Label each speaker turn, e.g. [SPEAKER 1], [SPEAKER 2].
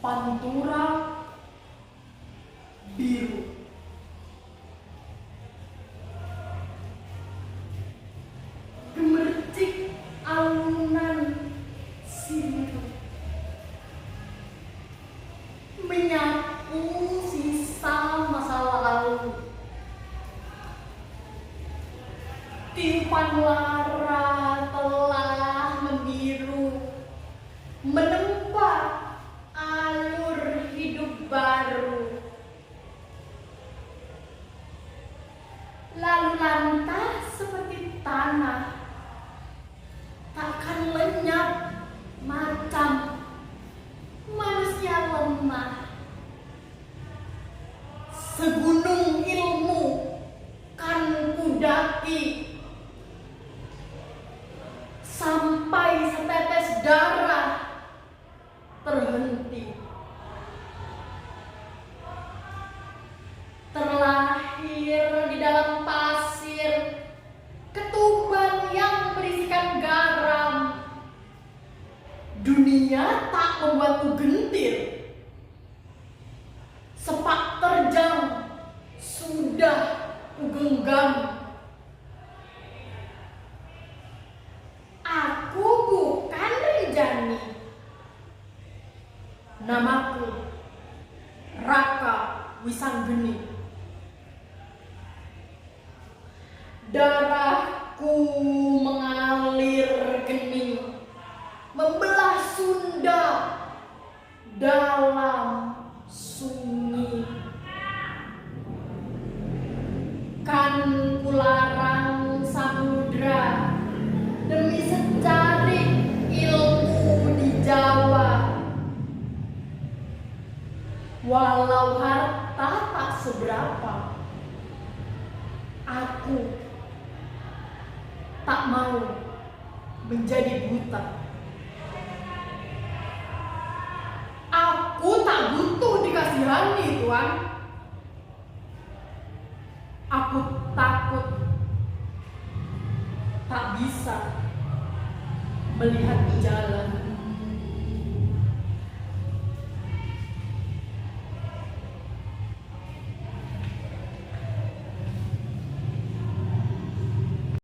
[SPEAKER 1] Pantura biru. Gemercik alunan sirip menyapu sisa masa lalu. Tiupan lara telah membiru, menempa alur hidup baru. Lalu lantas seperti tanah, takkan lenyap macam manusia lemah. Segunung ilmu kan kudaki, sampai setetes darah terhenti. Terlahir di dalam pasir, ketuban yang berisikan garam. Dunia tak membuatku gentir. Sepak terjang sudah kugenggam. Aku bukan Rinjani. Namaku Raka Wisanggeni. Darahku mengalir geni, membelah Sunda dalam sunyi. Kan kularang samudra demi secarik ilmu di Jawa. Walau harta tak seberapa, aku tak mau menjadi buta. Aku tak butuh dikasihani, Tuan. Aku takut tak bisa melihat jalan.